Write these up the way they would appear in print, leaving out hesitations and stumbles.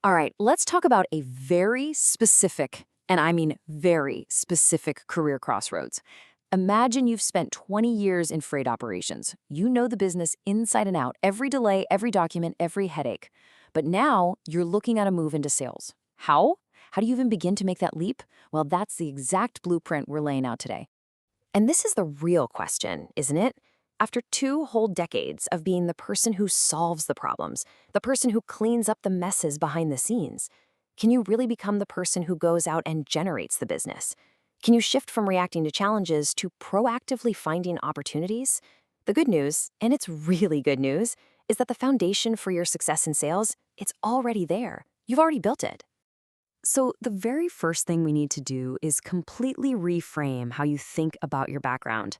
All right, let's talk about a very specific, and I mean very specific career crossroads. Imagine you've spent 20 years in freight operations. You know the business inside and out, every delay, every document, every headache. But now you're looking at a move into sales. How? How do you even begin to make that leap? Well, that's the exact blueprint we're laying out today. And this is the real question, isn't it? After 2 whole decades of being the person who solves the problems, the person who cleans up the messes behind the scenes, can you really become the person who goes out and generates the business? Can you shift from reacting to challenges to proactively finding opportunities? The good news, and it's really good news, is that the foundation for your success in sales, it's already there. You've already built it. So, the very first thing we need to do is completely reframe how you think about your background.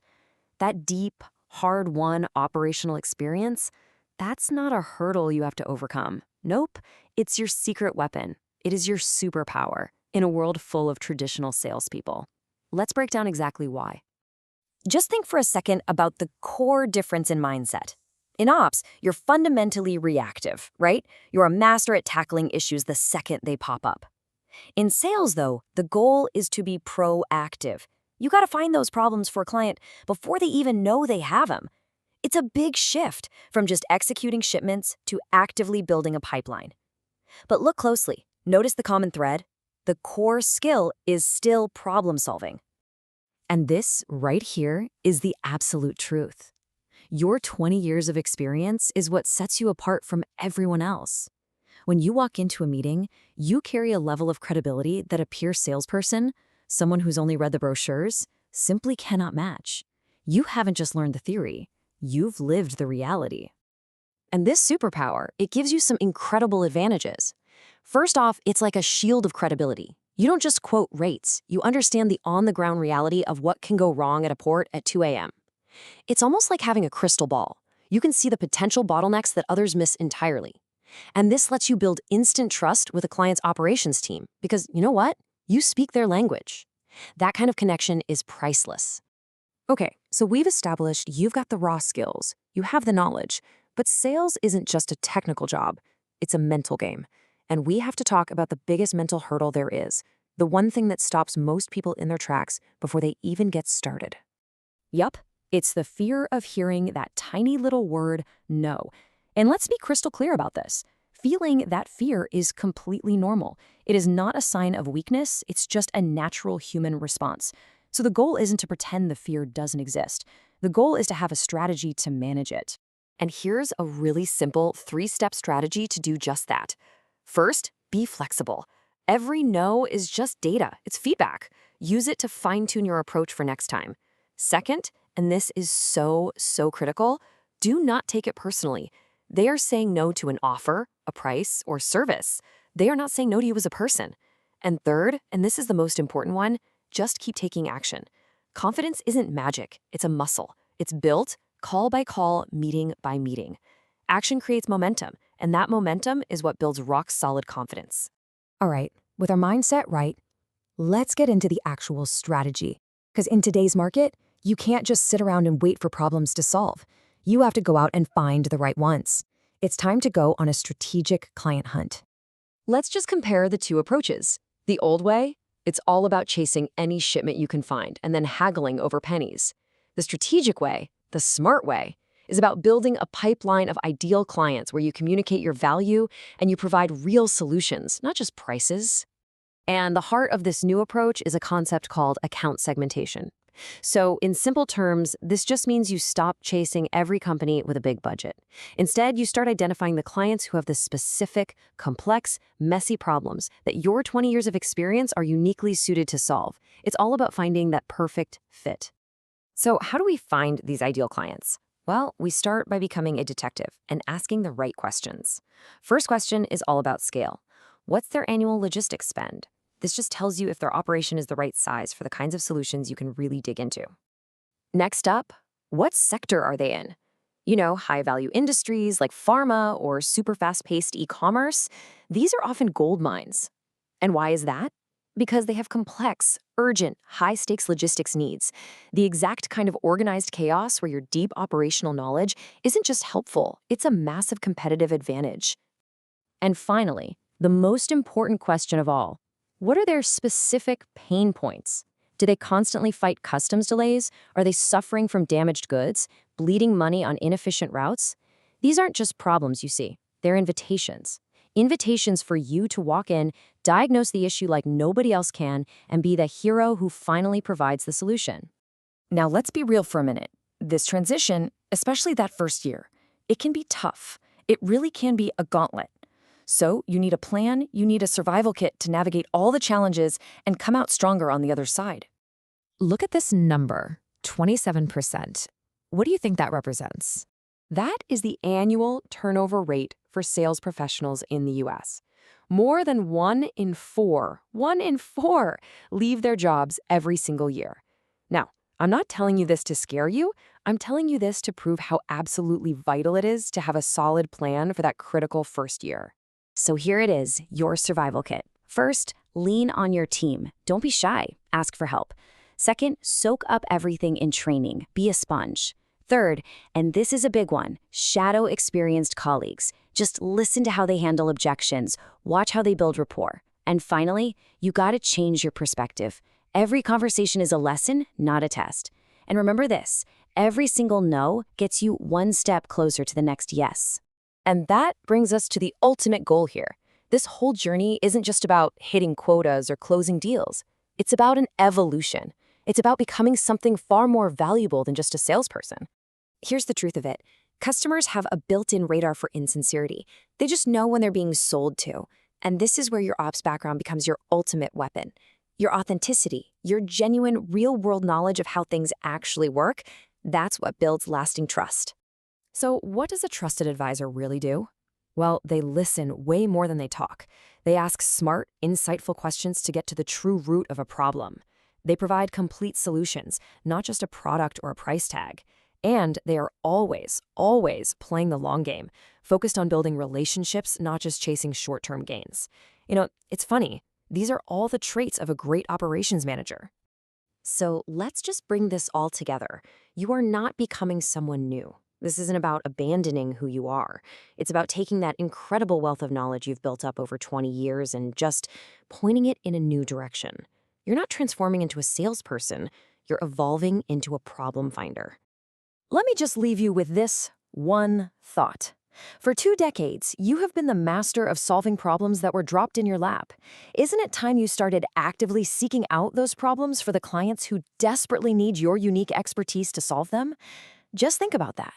That deep, hard-won operational experience, that's not a hurdle you have to overcome. Nope, it's your secret weapon. It is your superpower in a world full of traditional salespeople. Let's break down exactly why. Just think for a second about the core difference in mindset. In ops, you're fundamentally reactive, right? You're a master at tackling issues the second they pop up. In sales, though, the goal is to be proactive. You got to find those problems for a client before they even know they have them. It's a big shift from just executing shipments to actively building a pipeline. But look closely. Notice the common thread. The core skill is still problem solving. And this right here is the absolute truth. Your 20 years of experience is what sets you apart from everyone else. When you walk into a meeting, you carry a level of credibility that a pure salesperson, someone who's only read the brochures, simply cannot match. You haven't just learned the theory, you've lived the reality. And this superpower, it gives you some incredible advantages. First off, it's like a shield of credibility. You don't just quote rates, you understand the on-the-ground reality of what can go wrong at a port at 2 a.m. It's almost like having a crystal ball. You can see the potential bottlenecks that others miss entirely. And this lets you build instant trust with a client's operations team because, you know what? You speak their language. That kind of connection is priceless. Okay, so we've established you've got the raw skills, you have the knowledge, but sales isn't just a technical job, it's a mental game. And we have to talk about the biggest mental hurdle there is, the one thing that stops most people in their tracks before they even get started. Yup, it's the fear of hearing that tiny little word, no. And let's be crystal clear about this. Feeling that fear is completely normal. It is not a sign of weakness, it's just a natural human response. So the goal isn't to pretend the fear doesn't exist. The goal is to have a strategy to manage it. And here's a really simple 3-step strategy to do just that. First, be flexible. Every no is just data, it's feedback. Use it to fine-tune your approach for next time. Second, and this is so critical, do not take it personally. They are saying no to an offer, a price, or service. They are not saying no to you as a person. And third, and this is the most important one, just keep taking action. Confidence isn't magic, it's a muscle. It's built call by call, meeting by meeting. Action creates momentum, and that momentum is what builds rock-solid confidence. All right, with our mindset right, let's get into the actual strategy. Because in today's market, you can't just sit around and wait for problems to solve. You have to go out and find the right ones. It's time to go on a strategic client hunt. Let's just compare the two approaches. The old way, it's all about chasing any shipment you can find and then haggling over pennies. The strategic way, the smart way, is about building a pipeline of ideal clients where you communicate your value and you provide real solutions, not just prices. And the heart of this new approach is a concept called account segmentation. So in simple terms, this just means you stop chasing every company with a big budget. Instead, you start identifying the clients who have the specific, complex, messy problems that your 20 years of experience are uniquely suited to solve. It's all about finding that perfect fit. So how do we find these ideal clients? Well, we start by becoming a detective and asking the right questions. First question is all about scale. What's their annual logistics spend? This just tells you if their operation is the right size for the kinds of solutions you can really dig into. Next up, what sector are they in? You know, high-value industries like pharma or super fast-paced e-commerce, these are often gold mines. And why is that? Because they have complex, urgent, high-stakes logistics needs. The exact kind of organized chaos where your deep operational knowledge isn't just helpful, it's a massive competitive advantage. And finally, The most important question of all, what are their specific pain points? Do they constantly fight customs delays? Are they suffering from damaged goods, bleeding money on inefficient routes? These aren't just problems, you see. They're invitations. Invitations for you to walk in, diagnose the issue like nobody else can, and be the hero who finally provides the solution. Now, let's be real for a minute. This transition, especially that first year, it can be tough. It really can be a gauntlet. So you need a plan, you need a survival kit to navigate all the challenges and come out stronger on the other side. Look at this number, 27%. What do you think that represents? That is the annual turnover rate for sales professionals in the US. More than 1 in 4 leave their jobs every single year. Now, I'm not telling you this to scare you. I'm telling you this to prove how absolutely vital it is to have a solid plan for that critical first year. So here it is, your survival kit. First, lean on your team. Don't be shy. Ask for help. Second, soak up everything in training. Be a sponge. Third, and this is a big one, shadow experienced colleagues. Just listen to how they handle objections. Watch how they build rapport. And finally, you gotta change your perspective. Every conversation is a lesson, not a test. And remember this, every single no gets you one step closer to the next yes. And that brings us to the ultimate goal here. This whole journey isn't just about hitting quotas or closing deals. It's about an evolution. It's about becoming something far more valuable than just a salesperson. Here's the truth of it. Customers have a built-in radar for insincerity. They just know when they're being sold to. And this is where your ops background becomes your ultimate weapon. Your authenticity, your genuine, real-world knowledge of how things actually work, that's what builds lasting trust. So what does a trusted advisor really do? Well, they listen way more than they talk. They ask smart, insightful questions to get to the true root of a problem. They provide complete solutions, not just a product or a price tag. And they are always, always playing the long game, focused on building relationships, not just chasing short-term gains. You know, it's funny. These are all the traits of a great operations manager. So let's just bring this all together. You are not becoming someone new. This isn't about abandoning who you are. It's about taking that incredible wealth of knowledge you've built up over 20 years and just pointing it in a new direction. You're not transforming into a salesperson. You're evolving into a problem finder. Let me just leave you with this one thought. For 2 decades, you have been the master of solving problems that were dropped in your lap. Isn't it time you started actively seeking out those problems for the clients who desperately need your unique expertise to solve them? Just think about that.